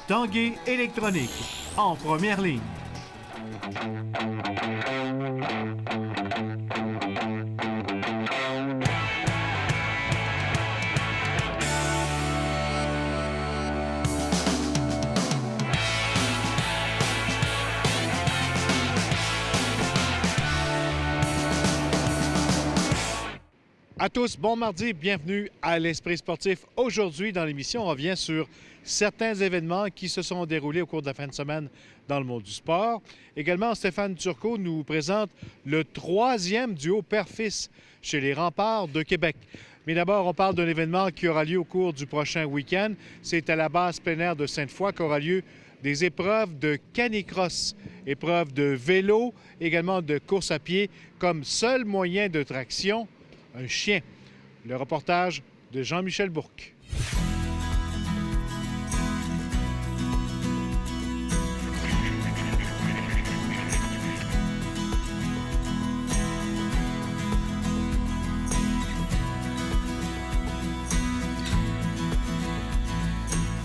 Tanguay électronique, en première ligne. À tous, bon mardi, bienvenue à l'Esprit sportif. Aujourd'hui, dans l'émission, on revient sur certains événements qui se sont déroulés au cours de la fin de semaine dans le monde du sport. Également, Stéphane Turcot nous présente le 3e duo père-fils chez les Remparts de Québec. Mais d'abord, on parle d'un événement qui aura lieu au cours du prochain week-end. C'est à la base plein air de Sainte-Foy qu'aura lieu des épreuves de canicross, épreuves de vélo, également de course à pied, comme seul moyen de traction, un chien. Le reportage de Jean-Michel Bourque.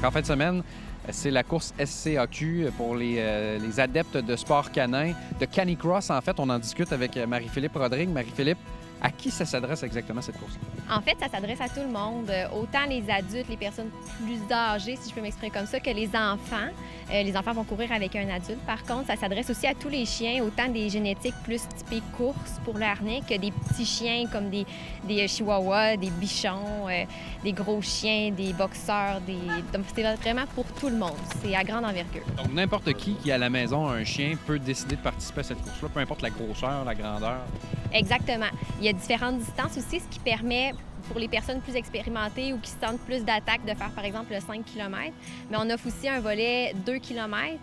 En fin de semaine, c'est la course SCAQ pour les adeptes de sport canin, de canicross. En fait, on en discute avec Marie-Philippe Rodrigue. Marie-Philippe, à qui ça s'adresse exactement cette course? En fait, ça s'adresse à tout le monde, autant les adultes, les personnes plus âgées, si je peux m'exprimer comme ça, que les enfants. Les enfants vont courir avec un adulte. Par contre, ça s'adresse aussi à tous les chiens, autant des génétiques plus typées course pour le harnais que des petits chiens comme des chihuahuas, des bichons, des gros chiens, des boxeurs. Donc, c'est vraiment pour tout le monde. C'est à grande envergure. Donc, n'importe qui à la maison a un chien peut décider de participer à cette course-là, peu importe la grosseur, la grandeur. Exactement. Il y a différentes distances aussi, ce qui permet pour les personnes plus expérimentées ou qui se tentent plus d'attaque de faire, par exemple, le 5 km. Mais on offre aussi un volet 2 km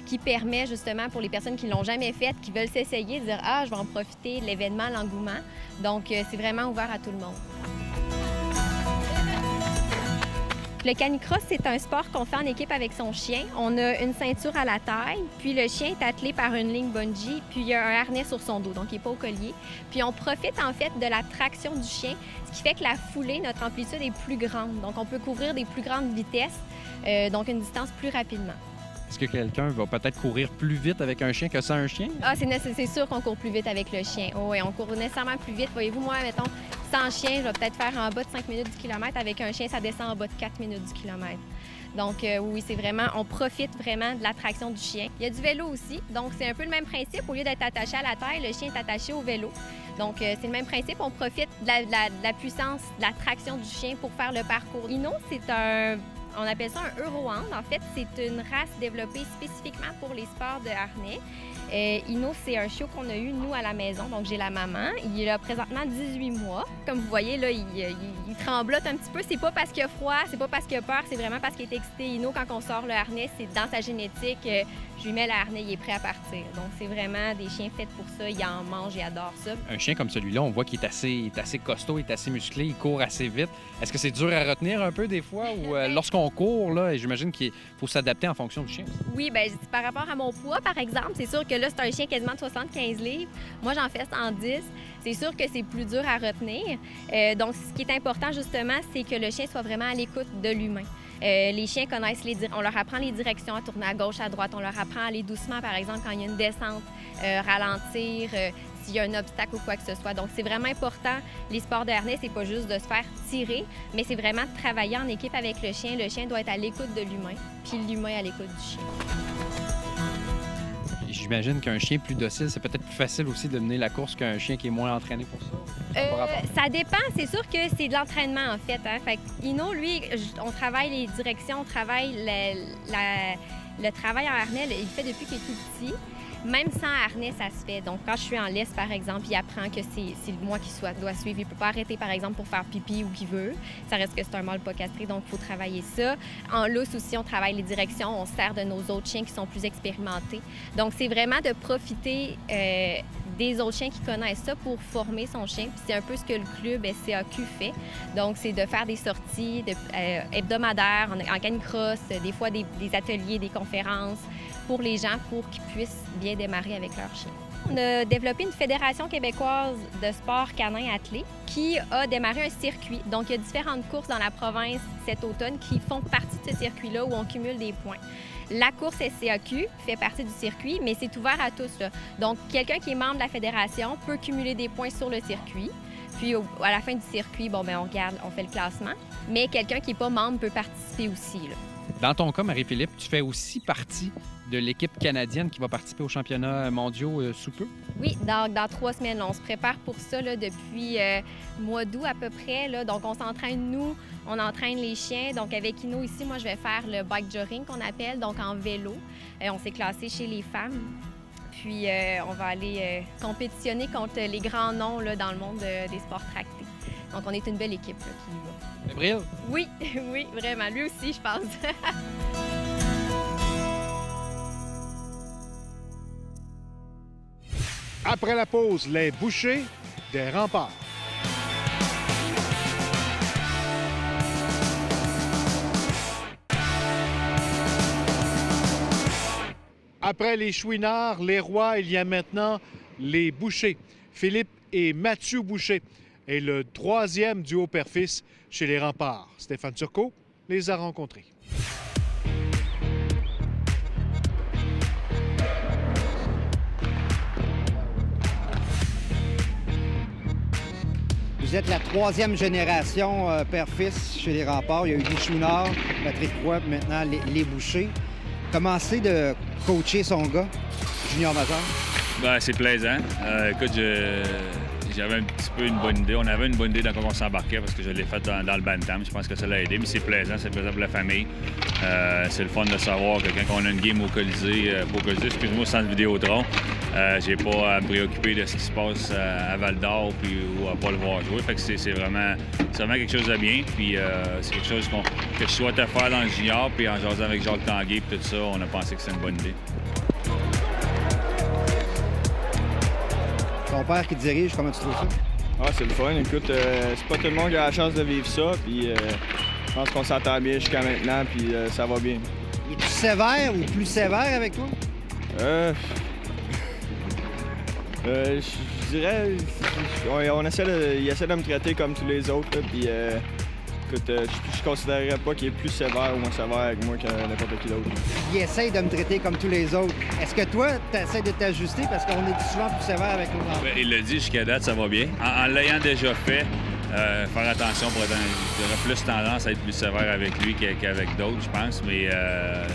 qui permet justement pour les personnes qui ne l'ont jamais fait, qui veulent s'essayer, de dire « Ah, je vais en profiter de l'événement, l'engouement ». Donc, c'est vraiment ouvert à tout le monde. Le canicross, c'est un sport qu'on fait en équipe avec son chien. On a une ceinture à la taille, puis le chien est attelé par une ligne bungee, puis il y a un harnais sur son dos, donc il n'est pas au collier. Puis on profite en fait de la traction du chien, ce qui fait que la foulée, notre amplitude est plus grande. Donc on peut couvrir des plus grandes vitesses, donc une distance plus rapidement. Est-ce que quelqu'un va peut-être courir plus vite avec un chien que sans un chien? Ah, c'est sûr qu'on court plus vite avec le chien. Oh, oui, on court nécessairement plus vite. Voyez-vous, moi, mettons, sans chien, je vais peut-être faire en bas de 5 minutes du kilomètre. Avec un chien, ça descend en bas de 4 minutes du kilomètre. Donc, oui, c'est vraiment, on profite vraiment de l'attraction du chien. Il y a du vélo aussi. Donc, c'est un peu le même principe. Au lieu d'être attaché à la taille, le chien est attaché au vélo. Donc, c'est le même principe. On profite de la puissance, de la traction du chien pour faire le parcours. Hino, on appelle ça un Eurohound. En fait, c'est une race développée spécifiquement pour les sports de harnais. Hino, c'est un chiot qu'on a eu, nous, à la maison. Donc, j'ai la maman. Il a présentement 18 mois. Comme vous voyez, là, il tremblote un petit peu. C'est pas parce qu'il a froid, c'est pas parce qu'il a peur, c'est vraiment parce qu'il est excité. Hino, quand on sort le harnais, c'est dans sa génétique. Je lui mets le harnais, il est prêt à partir. Donc, c'est vraiment des chiens faits pour ça. Il en mange, il adore ça. Un chien comme celui-là, on voit qu'il est assez costaud, il est assez musclé, il court assez vite. Est-ce que c'est dur à retenir un peu des fois? Ou lorsqu'on court, là, j'imagine qu'il faut s'adapter en fonction du chien? Oui, bien, par rapport à mon poids, par exemple, c'est sûr que là, c'est un chien quasiment de 75 livres. Moi, j'en fais 110. C'est sûr que c'est plus dur à retenir. Donc, ce qui est important, justement, c'est que le chien soit vraiment à l'écoute de l'humain. Les chiens connaissent on leur apprend les directions, à tourner à gauche, à droite. On leur apprend à aller doucement, par exemple, quand il y a une descente, ralentir, s'il y a un obstacle ou quoi que ce soit. Donc, c'est vraiment important. Les sports de harnais, c'est pas juste de se faire tirer, mais c'est vraiment de travailler en équipe avec le chien. Le chien doit être à l'écoute de l'humain, puis l'humain à l'écoute du chien. J'imagine qu'un chien plus docile, c'est peut-être plus facile aussi de mener la course qu'un chien qui est moins entraîné pour ça. Ça dépend. C'est sûr que c'est de l'entraînement, en fait. Hein? Fait que Hino, lui, on travaille les directions, on travaille le travail en harnais, il fait depuis qu'il est tout petit. Même sans harnais, ça se fait. Donc, quand je suis en laisse, par exemple, il apprend que c'est moi qui dois suivre. Il ne peut pas arrêter, par exemple, pour faire pipi ou qu'il veut. Ça reste que c'est un mâle pas castré, donc il faut travailler ça. En lousse aussi, on travaille les directions. On se sert de nos autres chiens qui sont plus expérimentés. Donc, c'est vraiment de profiter des autres chiens qui connaissent ça pour former son chien. Puis c'est un peu ce que le club SCAQ fait. Donc, c'est de faire des sorties hebdomadaires en canicross, des fois des ateliers, des conférences pour les gens pour qu'ils puissent bien démarrer avec leur chien. On a développé une fédération québécoise de sport canin attelé qui a démarré un circuit. Donc, il y a différentes courses dans la province cet automne qui font partie de ce circuit-là où on cumule des points. La course SCAQ fait partie du circuit, mais c'est ouvert à tous, là. Donc, quelqu'un qui est membre de la fédération peut cumuler des points sur le circuit. Puis, à la fin du circuit, on regarde, on fait le classement. Mais quelqu'un qui n'est pas membre peut participer aussi, là. Dans ton cas, Marie-Philippe, tu fais aussi partie de l'équipe canadienne qui va participer aux championnats mondiaux sous peu? Oui, dans 3 semaines. Là, on se prépare pour ça là, depuis mois d'août à peu près. Là. Donc, on s'entraîne, nous, on entraîne les chiens. Donc, avec Ino ici, moi, je vais faire le bike jogging qu'on appelle, donc en vélo. On s'est classé chez les femmes. Puis, on va aller compétitionner contre les grands noms là, dans le monde des sports tractés. Donc, on est une belle équipe là, qui y va. Gabriel? Oui, oui, vraiment. Lui aussi, je pense. Après la pause, les bouchers des remparts. Après les chouinards, les rois, il y a maintenant les bouchers. Philippe et Mathieu Boucher est le 3e duo père-fils chez les remparts. Stéphane Turcot les a rencontrés. Vous êtes la 3e génération père-fils chez les remparts. Il y a eu les Chouinards, Patrick Roy, puis maintenant les Bouchers. Comment c'est de coacher son gars, junior majeur? Ben, c'est plaisant. Écoute, j'avais un petit peu une bonne idée. On avait une bonne idée dans quoi on s'embarquait parce que je l'ai fait dans le bantam. Je pense que ça l'a aidé, mais c'est plaisant pour la famille. C'est le fun de savoir que quand on a une game au Colisée, excuse-moi, au centre Vidéotron, j'ai pas à me préoccuper de ce qui se passe à Val-d'Or ou à pas le voir jouer. Fait que c'est vraiment quelque chose de bien. Puis c'est quelque chose que je souhaitais faire dans le junior. Puis en jasant avec Jacques Tanguay et tout ça, on a pensé que c'était une bonne idée. Ton père qui dirige, comment tu trouves ça? Ah, c'est le fun. Écoute, c'est pas tout le monde qui a la chance de vivre ça. Puis je pense qu'on s'entend bien jusqu'à maintenant, puis ça va bien. Es-tu sévère ou plus sévère avec toi? Je dirais, il essaie de me traiter comme tous les autres. Là, puis écoute, je considérerais pas qu'il est plus sévère ou moins sévère avec moi que n'importe qui d'autre. Il essaye de me traiter comme tous les autres. Est-ce que toi, tu essaies de t'ajuster parce qu'on est souvent plus sévère avec nos enfants? Bien, il l'a dit, jusqu'à date, ça va bien. En l'ayant déjà fait, faire attention pour j'aurais plus tendance à être plus sévère avec lui qu'avec d'autres, je pense. Mais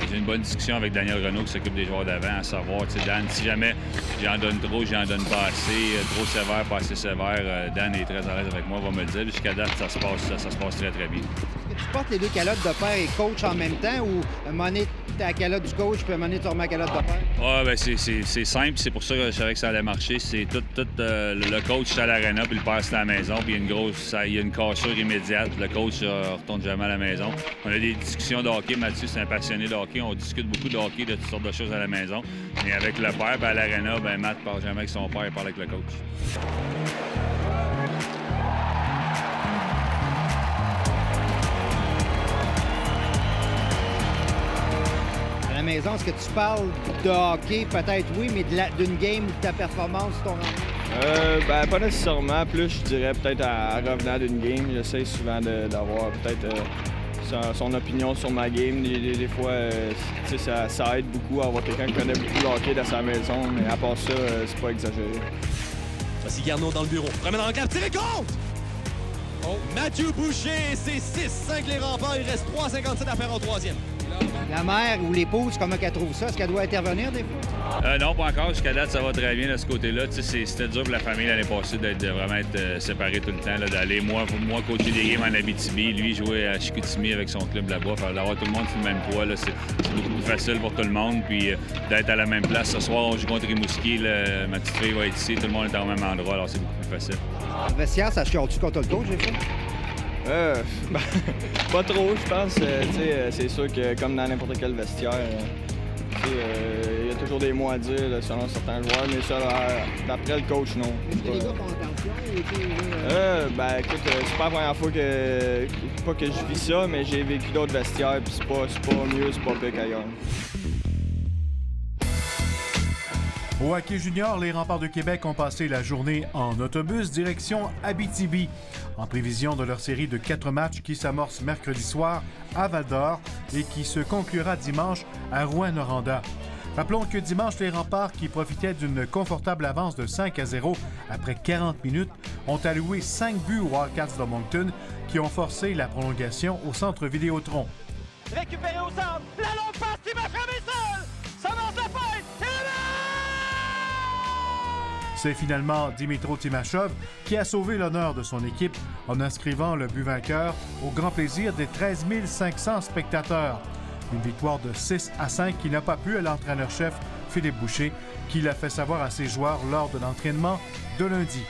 j'ai une bonne discussion avec Daniel Renaud qui s'occupe des joueurs d'avant, à savoir, tu sais, Dan, si jamais j'en donne trop, j'en donne pas assez, trop sévère, pas assez sévère, Dan est très à l'aise avec moi, va me le dire. Jusqu'à date, ça se passe très, très bien. Est-ce que tu portes les deux calottes de père et coach en même temps ou à un moment donné, t'as la calotte du coach puis à un moment donné, tu remets la calotte de père? Ah, ben c'est simple, c'est pour ça que je savais que ça allait marcher. C'est tout le coach c'est à l'aréna, puis le père c'est à la maison, puis il y a une cassure immédiate. Le coach retourne jamais à la maison. On a des discussions de hockey. Mathieu, c'est un passionné de hockey. On discute beaucoup de hockey, de toutes sortes de choses à la maison. Mais avec le père, ben, à l'aréna, ben, Matt ne parle jamais avec son père, il parle avec le coach. À la maison, est-ce que tu parles de hockey? Peut-être oui, mais d'une game ou de ta performance, ton rendement? Ben, pas nécessairement. Plus, je dirais peut-être à revenant d'une game. J'essaie souvent d'avoir peut-être son opinion sur ma game. Des fois, ça aide beaucoup à avoir quelqu'un qui connaît beaucoup le hockey dans sa maison. Mais à part ça, c'est pas exagéré. Voici Garneau dans le bureau. Promène en garde, tirez compte! Oh, Mathieu Boucher, c'est 6-5 les remparts. Il reste 3,57 à faire en troisième. La mère ou l'épouse, comment qu'elle trouve ça? Est-ce qu'elle doit intervenir des fois? Non, pas encore. Jusqu'à date, ça va très bien de ce côté-là. C'était dur pour la famille l'année passée de vraiment être séparés tout le temps, d'aller moi coacher des games en Abitibi, lui jouer à Chicoutimi avec son club là-bas. D'avoir tout le monde sur le même poids, c'est beaucoup plus facile pour tout le monde. Puis d'être à la même place. Ce soir, on joue contre Rimouski. Ma petite fille va être ici. Tout le monde est au même endroit, alors c'est beaucoup plus facile. Le vestiaire, ça chiale-tu contre le coach, des fois? Pas trop, je pense. C'est sûr que comme dans n'importe quel vestiaire, Il y a toujours des mots à dire là, selon certains joueurs, mais ça, d'après le coach, non. Est-ce que les gars font attention? Ben écoute, c'est pas la première fois pas que je vis ça, mais j'ai vécu d'autres vestiaires, puis c'est pas mieux, c'est pas pire qu'ailleurs. Au hockey junior, les Remparts de Québec ont passé la journée en autobus direction Abitibi, en prévision de leur série de 4 matchs qui s'amorce mercredi soir à Val-d'Or et qui se conclura dimanche à Rouyn-Noranda. Rappelons que dimanche, les Remparts, qui profitaient d'une confortable avance de 5-0 après 40 minutes, ont alloué 5 buts aux Wildcats de Moncton qui ont forcé la prolongation au centre Vidéotron. Récupéré au centre, la longue passe qui va frapper seul! Ça lance la fête! Et le but! C'est finalement Dimitro Timashov qui a sauvé l'honneur de son équipe en inscrivant le but vainqueur au grand plaisir des 13 500 spectateurs. Une victoire de 6-5 qui n'a pas plu à l'entraîneur-chef Philippe Boucher, qui l'a fait savoir à ses joueurs lors de l'entraînement de lundi.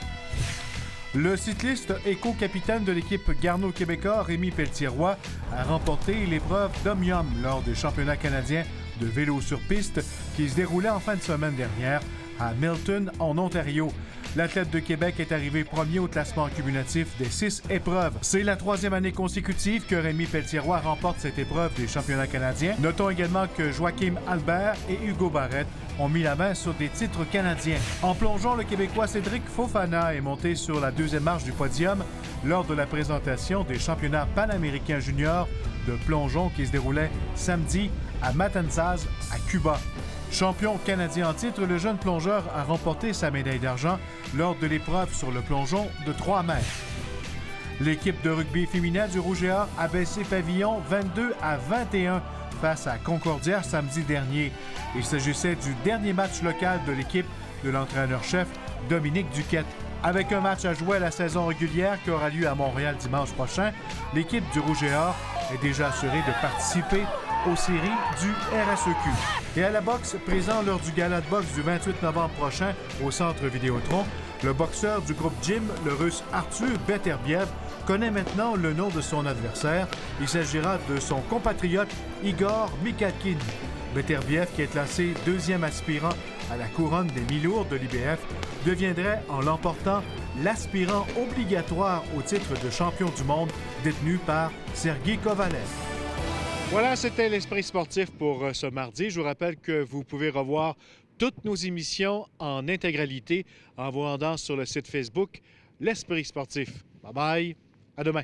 Le cycliste et co-capitaine de l'équipe Garneau québécois, Rémi Pelletier-Roy, a remporté l'épreuve d'Omnium lors des championnats canadiens de vélo sur piste qui se déroulait en fin de semaine dernière à Milton, en Ontario. L'athlète de Québec est arrivé premier au classement cumulatif des 6 épreuves. C'est la 3e année consécutive que Rémi Pelletier-Roy remporte cette épreuve des championnats canadiens. Notons également que Joachim Albert et Hugo Barrette ont mis la main sur des titres canadiens. En plongeant, le Québécois Cédric Fofana est monté sur la 2e marche du podium lors de la présentation des championnats panaméricains juniors de plongeon qui se déroulaient samedi à Matanzas, à Cuba. Champion canadien en titre, le jeune plongeur a remporté sa médaille d'argent lors de l'épreuve sur le plongeon de 3 mètres. L'équipe de rugby féminin du Rouge et Or a baissé pavillon 22-21 face à Concordia samedi dernier. Il s'agissait du dernier match local de l'équipe de l'entraîneur-chef Dominique Duquette. Avec un match à jouer à la saison régulière qui aura lieu à Montréal dimanche prochain, l'équipe du Rouge et Or est déjà assurée de participer aux séries du RSEQ. Et à la boxe, présent lors du gala de boxe du 28 novembre prochain au Centre Vidéotron, le boxeur du groupe Gym, le Russe Arthur Beterbiev, connaît maintenant le nom de son adversaire. Il s'agira de son compatriote Igor Mikhalkin. Beterbiev, qui est classé 2e aspirant à la couronne des mi-lourds de l'IBF, deviendrait, en l'emportant, l'aspirant obligatoire au titre de champion du monde détenu par Sergei Kovalev. Voilà, c'était l'Esprit sportif pour ce mardi. Je vous rappelle que vous pouvez revoir toutes nos émissions en intégralité en vous rendant sur le site Facebook L'Esprit sportif. Bye bye, à demain.